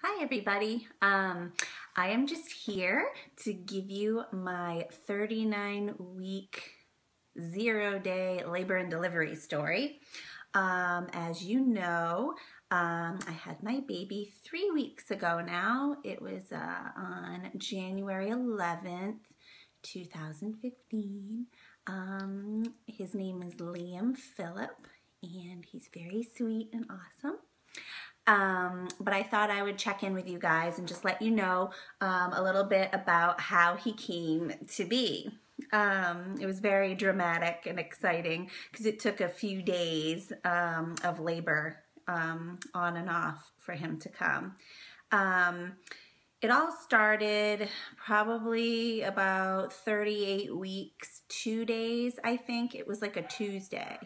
Hi everybody. I am just here to give you my 39-week, 0-day labor and delivery story. As you know, I had my baby 3 weeks ago now. It was on January 11th, 2015. His name is Liam Phillip, and he's very sweet and awesome. But I thought I would check in with you guys and just let you know a little bit about how he came to be. It was very dramatic and exciting because it took a few days of labor on and off for him to come. It all started probably about 38 weeks, 2 days, I think. It was like a Tuesday.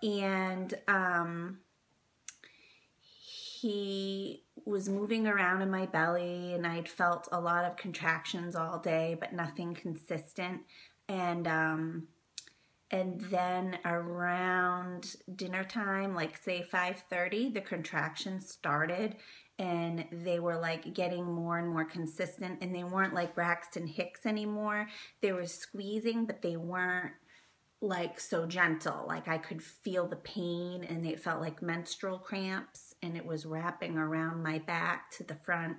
And he was moving around in my belly, and I'd felt a lot of contractions all day, but nothing consistent. And then around dinner time, like say 5:30, the contractions started, and they were like getting more and more consistent, and they weren't like Braxton Hicks anymore. They were squeezing, but they weren't like so gentle. Like I could feel the pain, and it felt like menstrual cramps, and it was wrapping around my back to the front.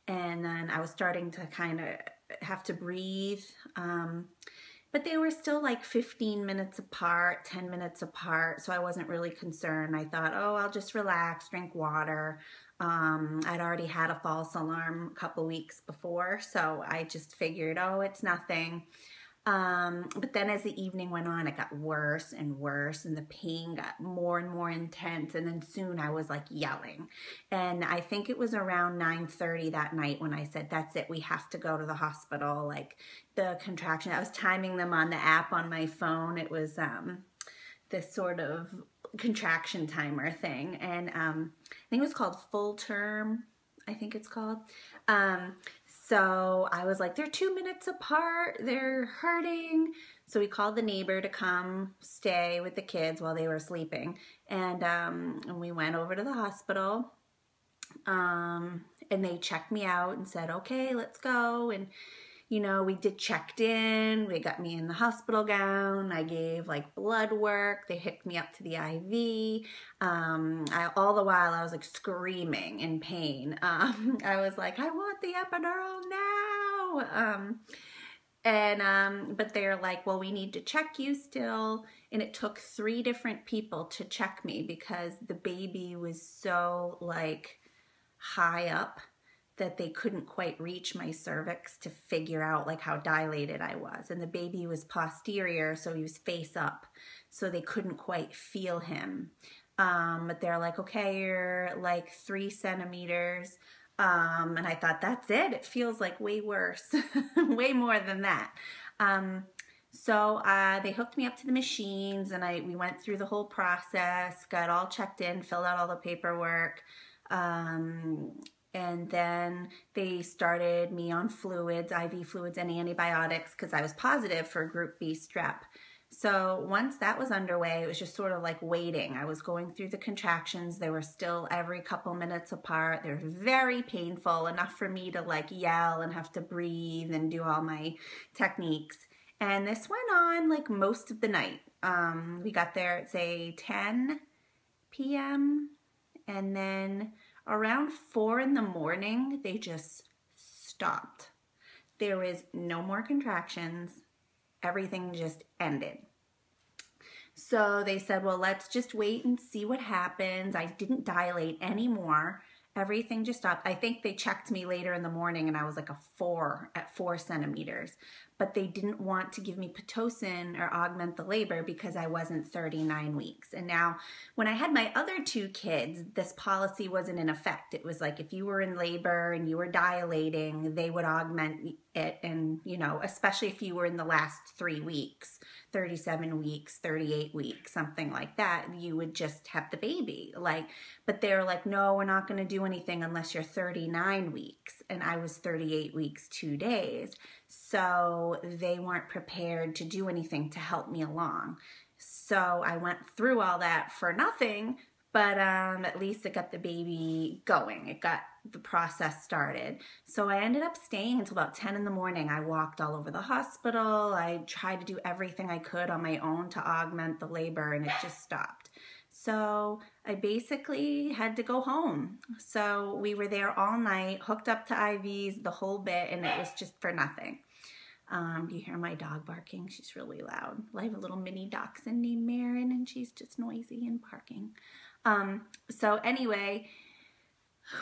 And then I was starting to kind of have to breathe. But they were still like 15 minutes apart, 10 minutes apart. So I wasn't really concerned. I thought, oh, I'll just relax, drink water. I'd already had a false alarm a couple weeks before. So I just figured, oh, it's nothing. But then as the evening went on, it got worse and worse, and the pain got more and more intense, and then soon I was like yelling. And I think it was around 9:30 that night when I said, that's it, we have to go to the hospital. Like the contraction, I was timing them on the app on my phone. It was this sort of contraction timer thing, and I think it was called full term, I think it's called. So I was like, they're 2 minutes apart, they're hurting. So we called the neighbor to come stay with the kids while they were sleeping. And we went over to the hospital, and they checked me out and said, okay, let's go. And you know, we checked in, they got me in the hospital gown, I gave like blood work, they hooked me up to the IV. All the while I was like screaming in pain. I was like, I want the epidural now. But they're like, well, we need to check you still. And it took 3 different people to check me because the baby was so like high up that they couldn't quite reach my cervix to figure out like how dilated I was. And the baby was posterior, so he was face up, so they couldn't quite feel him. But they're like, okay, you're like 3 centimeters. And I thought, that's it? It feels like way worse, way more than that. So they hooked me up to the machines, and we went through the whole process, got all checked in, filled out all the paperwork. And then they started me on fluids, IV fluids and antibiotics, because I was positive for group B strep. So once that was underway, it was just sort of like waiting. I was going through the contractions. They were still every couple minutes apart. They're very painful, enough for me to like yell and have to breathe and do all my techniques. And this went on like most of the night. We got there at say 10 p.m. and then around 4 in the morning, they just stopped. There was no more contractions. Everything just ended. So they said, well, let's just wait and see what happens. I didn't dilate anymore. Everything just stopped. I think they checked me later in the morning, and I was like a 4 at 4 centimeters. But they didn't want to give me Pitocin or augment the labor because I wasn't 39 weeks. And now when I had my other 2 kids, this policy wasn't in effect. It was like if you were in labor and you were dilating, they would augment it. And, you know, especially if you were in the last 3 weeks, 37 weeks, 38 weeks, something like that, you would just have the baby. But they're like, no, we're not going to do anything unless you're 39 weeks. And I was 38 weeks, 2 days. So they weren't prepared to do anything to help me along. So I went through all that for nothing But at least it got the baby going. It got the process started. So I ended up staying until about 10 in the morning. I walked all over the hospital. I tried to do everything I could on my own to augment the labor, and it just stopped. So I basically had to go home. So we were there all night, hooked up to IVs, the whole bit, and it was just for nothing. You hear my dog barking? She's really loud. I have a little mini dachshund named Marin, and she's just noisy and barking. So anyway,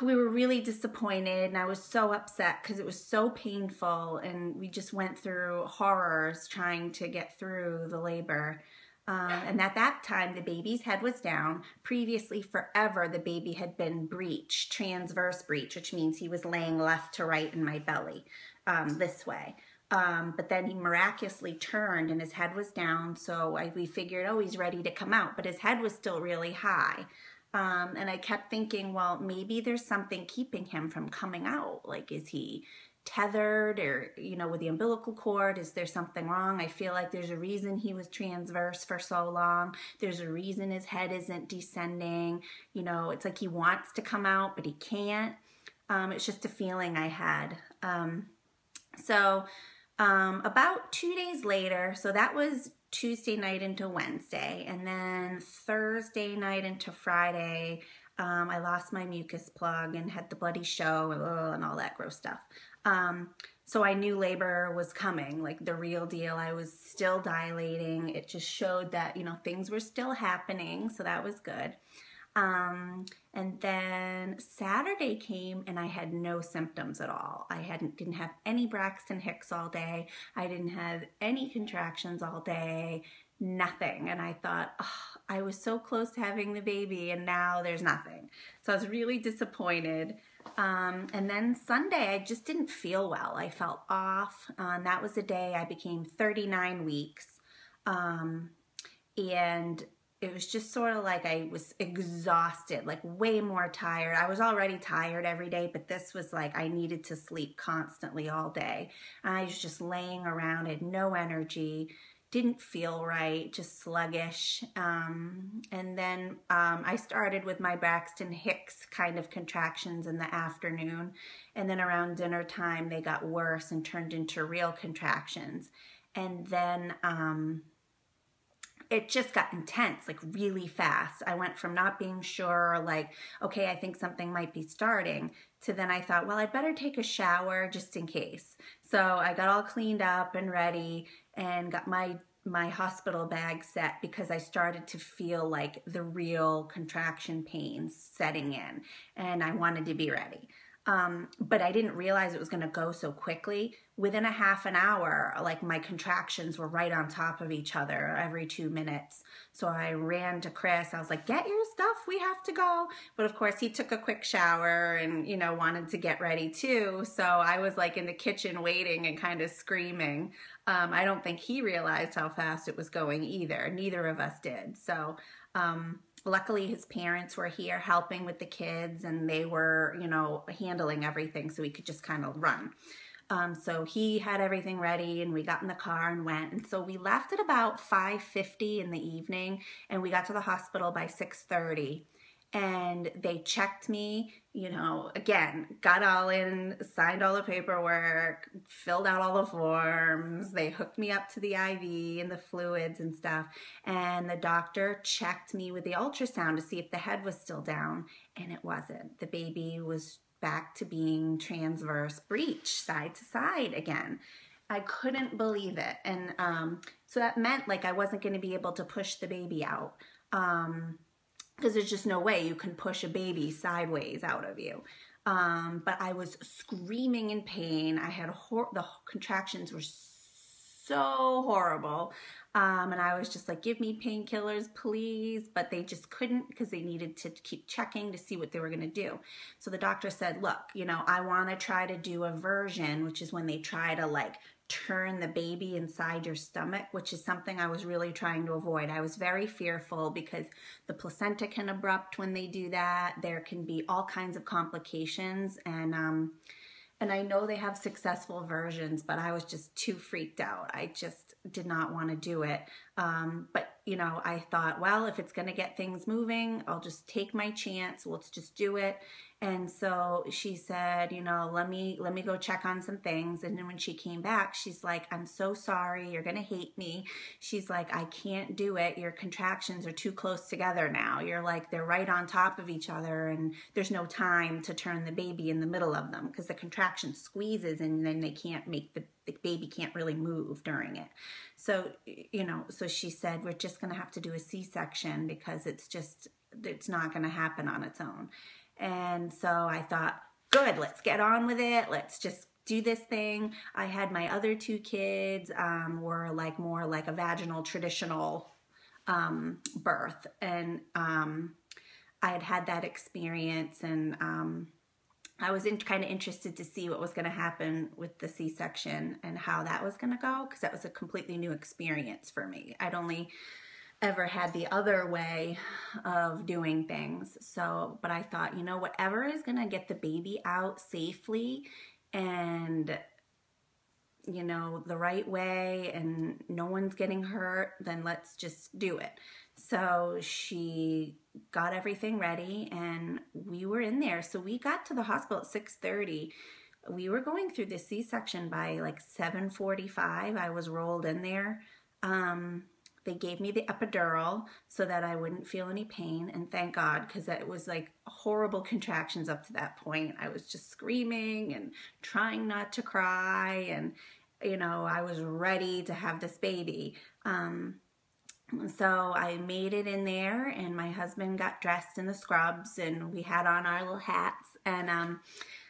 we were really disappointed, and I was so upset because it was so painful, and we just went through horrors trying to get through the labor. And at that time, the baby's head was down. Previously, forever, the baby had been breech, transverse breech, which means he was laying left to right in my belly, this way. But then he miraculously turned and his head was down. So we figured, oh, he's ready to come out, but his head was still really high. And I kept thinking, well, maybe there's something keeping him from coming out. Like, is he tethered or, you know, with the umbilical cord? Is there something wrong? I feel like there's a reason he was transverse for so long. There's a reason his head isn't descending. You know, it's like he wants to come out, but he can't. It's just a feeling I had. About 2 days later, so that was Tuesday night into Wednesday, and then Thursday night into Friday, I lost my mucus plug and had the bloody show and all that gross stuff. So I knew labor was coming, like the real deal. I was still dilating. It just showed that, you know, things were still happening, so that was good. And then Saturday came and I had no symptoms at all. I didn't have any Braxton Hicks all day. I didn't have any contractions all day, nothing. And I thought, oh, I was so close to having the baby and now there's nothing. So I was really disappointed. And then Sunday, I just didn't feel well. I felt off. That was the day I became 39 weeks. And it was just sort of like I was exhausted, like way more tired. I was already tired every day, but this was like I needed to sleep constantly all day. I was just laying around, had no energy, didn't feel right, just sluggish. And then I started with my Braxton Hicks kind of contractions in the afternoon. And then around dinner time, they got worse and turned into real contractions. And then it just got intense, like really fast. I went from not being sure, like, okay, I think something might be starting, to then I thought, well, I'd better take a shower just in case. So I got all cleaned up and ready and got my hospital bag set because I started to feel like the real contraction pains setting in and I wanted to be ready. But I didn't realize it was going to go so quickly. Within a half an hour, like my contractions were right on top of each other every 2 minutes. So I ran to Chris. I was like, get your stuff, we have to go. But of course he took a quick shower and, you know, wanted to get ready too. So I was like in the kitchen waiting and kind of screaming. I don't think he realized how fast it was going either. Neither of us did. So, luckily his parents were here helping with the kids and they were, you know, handling everything so we could just kind of run. So he had everything ready and we got in the car and went. And so we left at about 5:50 in the evening and we got to the hospital by 6:30. And they checked me, you know, again, got all in, signed all the paperwork, filled out all the forms. They hooked me up to the IV and the fluids and stuff. And the doctor checked me with the ultrasound to see if the head was still down. And it wasn't. The baby was back to being transverse breech, side to side again. I couldn't believe it. And so that meant like I wasn't going to be able to push the baby out. Because there's just no way you can push a baby sideways out of you. But I was screaming in pain. I had the contractions were so horrible. And I was just like, give me painkillers, please. But they just couldn't because they needed to keep checking to see what they were going to do. So the doctor said, look, you know, I want to try to do a version, which is when they try to like turn the baby inside your stomach, which is something I was really trying to avoid. I was very fearful because the placenta can erupt when they do that. There can be all kinds of complications, and I know they have successful versions, but I was just too freaked out. I just did not want to do it. But, you know, I thought, well, if it's going to get things moving, I'll just take my chance. Let's just do it. And so she said, you know, let me go check on some things. And then when she came back, she's like, I'm so sorry. You're going to hate me. She's like, I can't do it. Your contractions are too close together now. You're like, they're right on top of each other, and there's no time to turn the baby in the middle of them because the contraction squeezes and then they can't make the baby can't really move during it. So, you know, so she said, we're just going to have to do a C-section because it's not going to happen on its own. And so I thought, good, let's get on with it. Let's just do this thing. I had my other two kids were like more like a vaginal traditional birth. And I had that experience, and I was kind of interested to see what was going to happen with the C-section and how that was going to go, because that was a completely new experience for me. I'd only ever had the other way of doing things. So, but I thought, you know, whatever is going to get the baby out safely and, you know, the right way and no one's getting hurt, then let's just do it. So she got everything ready and we were in there. So we got to the hospital at 6:30. We were going through the C-section by like 7:45. I was rolled in there. They gave me the epidural so that I wouldn't feel any pain, and thank God, because it was like horrible contractions up to that point. I was just screaming and trying not to cry, and you know, I was ready to have this baby. So I made it in there, and my husband got dressed in the scrubs, and we had on our little hats, and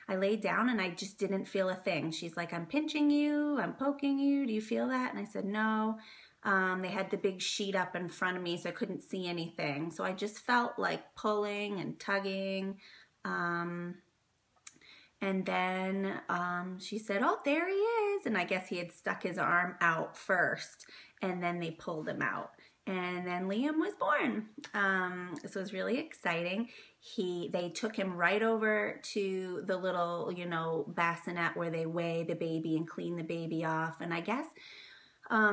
I laid down and I just didn't feel a thing. She's like, I'm pinching you, I'm poking you, do you feel that? And I said, no. They had the big sheet up in front of me, so I couldn't see anything. So I just felt like pulling and tugging. And then she said, oh, there he is. And I guess he had stuck his arm out first, and then they pulled him out. And then Liam was born. So it was really exciting. They took him right over to the little, you know, bassinet where they weigh the baby and clean the baby off. And I guess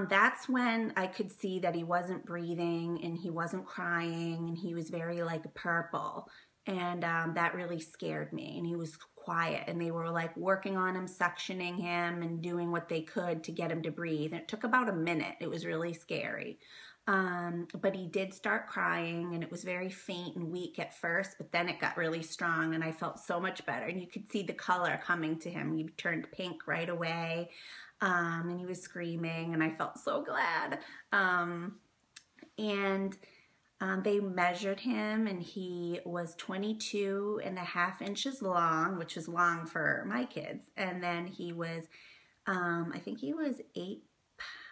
that's when I could see that he wasn't breathing and he wasn't crying and he was very like purple. And that really scared me. And he was quiet, and they were like working on him, suctioning him and doing what they could to get him to breathe. And it took about a minute. It was really scary. But he did start crying, and it was very faint and weak at first, but then it got really strong and I felt so much better. And you could see the color coming to him. He turned pink right away. And he was screaming, and I felt so glad. They measured him, and he was 22.5 inches long, which was long for my kids. And then he was, I think he was 8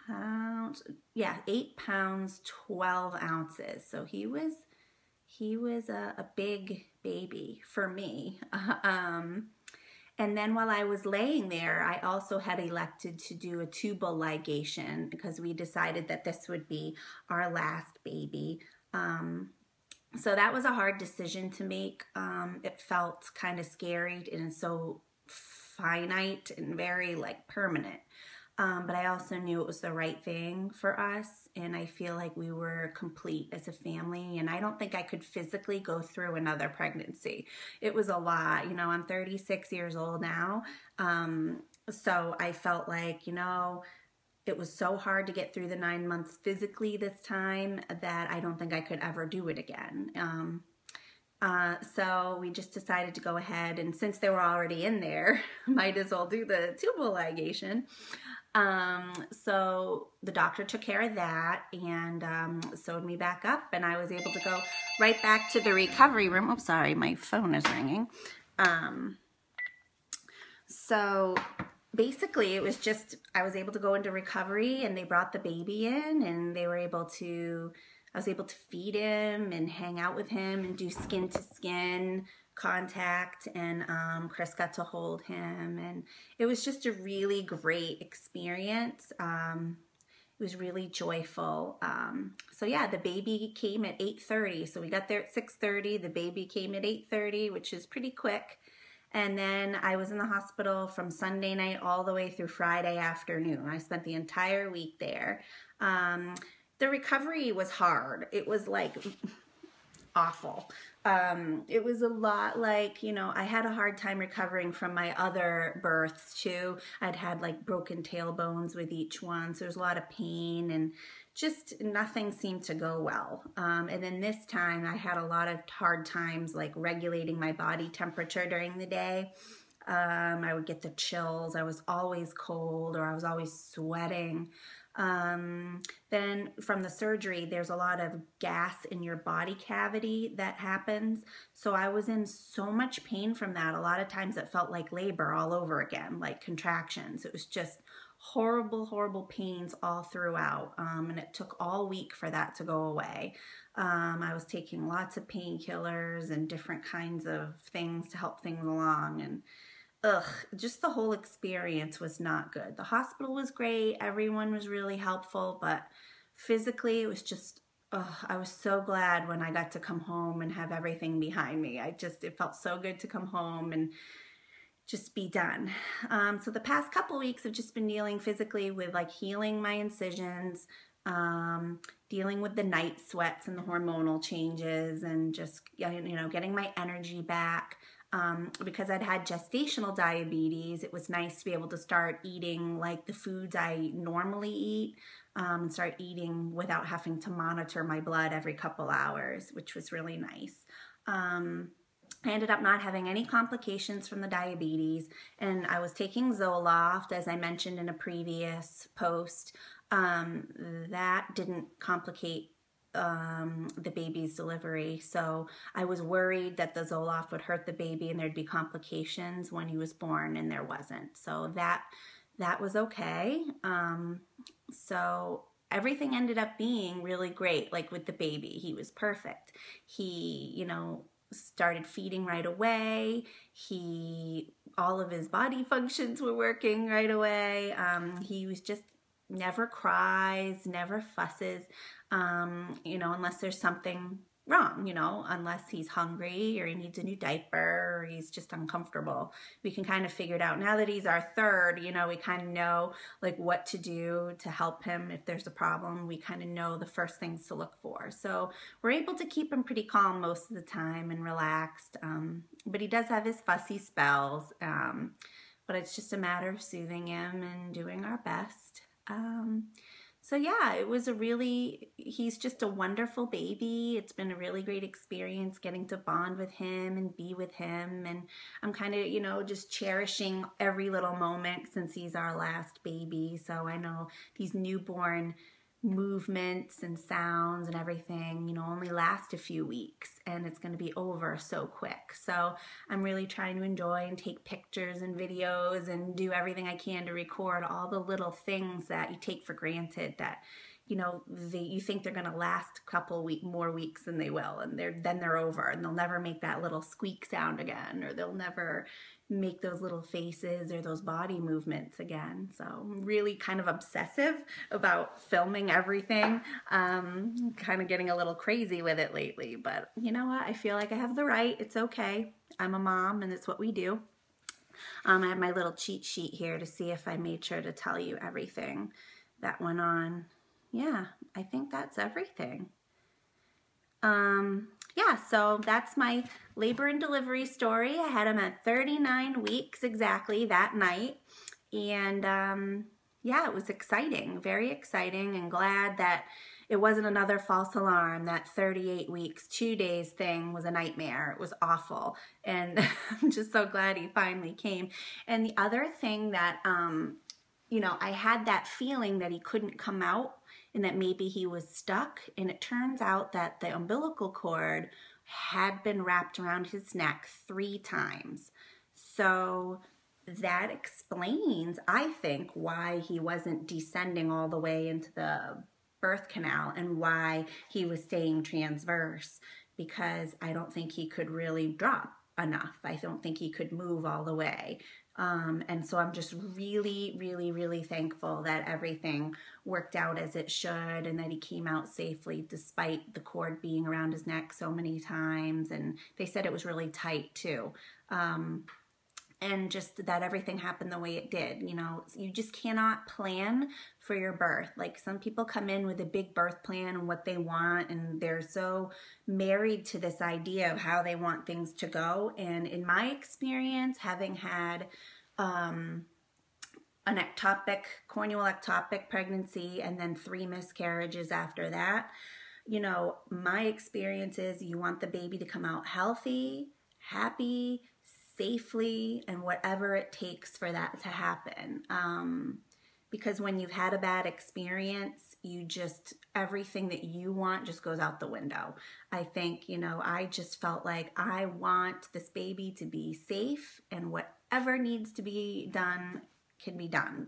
pounds, 8 pounds, 12 ounces. So he was a big baby for me. And then while I was laying there, I also had elected to do a tubal ligation because we decided that this would be our last baby. So that was a hard decision to make. It felt kind of scary and so finite and very like permanent. But I also knew it was the right thing for us, and I feel like we were complete as a family, and I don't think I could physically go through another pregnancy. It was a lot. You know, I'm 36 years old now, so I felt like, you know, it was so hard to get through the 9 months physically this time that I don't think I could ever do it again. So we just decided to go ahead, and since they were already in there, might as well do the tubal ligation. So the doctor took care of that and sewed me back up, and I was able to go right back to the recovery room. Oh, sorry, my phone is ringing. So basically it was just, I was able to go into recovery, and they brought the baby in, and they were able to, I was able to feed him and hang out with him and do skin to skin contact, and Chris got to hold him, and it was just a really great experience. It was really joyful. So yeah, the baby came at 8:30, so we got there at 6:30. The baby came at 8:30, which is pretty quick. And then I was in the hospital from Sunday night all the way through Friday afternoon. I spent the entire week there. the recovery was hard. It was like awful. It was a lot like, you know, I had a hard time recovering from my other births too. I'd had like broken tailbones with each one, so there's a lot of pain and just nothing seemed to go well. And then this time I had a lot of hard times like regulating my body temperature during the day. I would get the chills. I was always cold, or I was always sweating. Then from the surgery, there's a lot of gas in your body cavity that happens. So I was in so much pain from that. A lot of times it felt like labor all over again, like contractions. It was just horrible, horrible pains all throughout. And it took all week for that to go away. I was taking lots of painkillers and different kinds of things to help things along, and just the whole experience was not good. The hospital was great. Everyone was really helpful, but physically it was just, I was so glad when I got to come home and have everything behind me. It felt so good to come home and just be done. So the past couple weeks I've just been dealing physically with like healing my incisions, dealing with the night sweats and the hormonal changes, and just, you know, getting my energy back. Because I'd had gestational diabetes, it was nice to be able to start eating like the foods I normally eat, and start eating without having to monitor my blood every couple hours, which was really nice. I ended up not having any complications from the diabetes, and I was taking Zoloft, as I mentioned in a previous post. That didn't complicate the baby's delivery, so I was worried that the Zoloft would hurt the baby and there'd be complications when he was born, and there wasn't. So that was okay. So everything ended up being really great. Like with the baby, he was perfect. He, you know, started feeding right away. All of his body functions were working right away. He was just never cries, never fusses, you know, unless there's something wrong, you know, unless he's hungry or he needs a new diaper or he's just uncomfortable. We can kind of figure it out. Now that he's our third, you know, we kind of know like what to do to help him if there's a problem. We kind of know the first things to look for. So we're able to keep him pretty calm most of the time and relaxed. But he does have his fussy spells. But it's just a matter of soothing him and doing our best. So yeah, he's just a wonderful baby. It's been a really great experience getting to bond with him and be with him. And I'm kind of, you know, just cherishing every little moment since he's our last baby. So I know these newborn movements and sounds and everything, you know, only last a few weeks, and it's going to be over so quick. So I'm really trying to enjoy and take pictures and videos and do everything I can to record all the little things that you take for granted that, you know, you think they're going to last a couple more weeks than they will, and then they're over, and they'll never make that little squeak sound again, or they'll never make those little faces or those body movements again. So I'm really kind of obsessive about filming everything. Kind of getting a little crazy with it lately, but you know what? I feel like I have the right. It's okay. I'm a mom, and it's what we do. I have my little cheat sheet here to see if I made sure to tell you everything that went on. Yeah, I think that's everything. Yeah, so that's my labor and delivery story. I had him at 39 weeks exactly that night. And yeah, it was exciting, very exciting, and glad that it wasn't another false alarm. That 38 weeks, 2 days thing was a nightmare. It was awful. And I'm just so glad he finally came. And the other thing that, you know, I had that feeling that he couldn't come out and that maybe he was stuck. And it turns out that the umbilical cord had been wrapped around his neck 3 times. So that explains, I think, why he wasn't descending all the way into the birth canal and why he was staying transverse, because I don't think he could really drop enough. I don't think he could move all the way. And so I'm just really, really, really thankful that everything worked out as it should, and that he came out safely despite the cord being around his neck so many times. And they said it was really tight too. and just that everything happened the way it did. You know, you just cannot plan for your birth. Like, some people come in with a big birth plan and what they want, and they're so married to this idea of how they want things to go. And in my experience, having had an corneal ectopic pregnancy and then 3 miscarriages after that, you know, my experience is you want the baby to come out healthy, happy, safely, and whatever it takes for that to happen. Because when you've had a bad experience, everything that you want just goes out the window. I think, you know, I just felt like I want this baby to be safe, and whatever needs to be done can be done.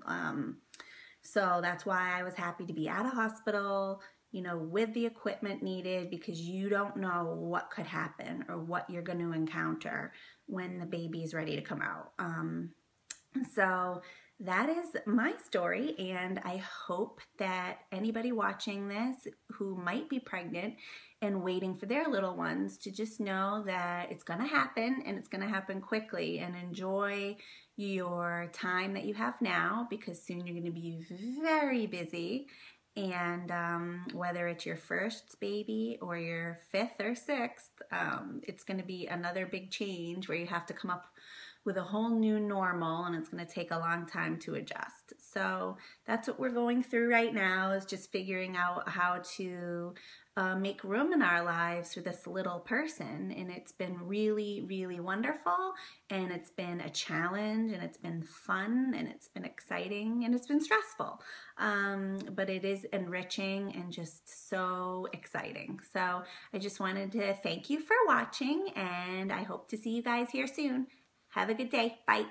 So that's why I was happy to be at a hospital, you know, with the equipment needed, because you don't know what could happen or what you're going to encounter when the baby is ready to come out. So that is my story, and I hope that anybody watching this who might be pregnant and waiting for their little ones to just know that it's going to happen, and it's going to happen quickly, and enjoy your time that you have now, because soon you're going to be very busy. And whether it's your first baby or your 5th or 6th, it's going to be another big change where you have to come up with a whole new normal, and it's going to take a long time to adjust. So that's what we're going through right now, is just figuring out how to make room in our lives for this little person. And it's been really, really wonderful, and it's been a challenge, and it's been fun, and it's been exciting, and it's been stressful. But it is enriching and just so exciting. So I just wanted to thank you for watching, and I hope to see you guys here soon. Have a good day. Bye.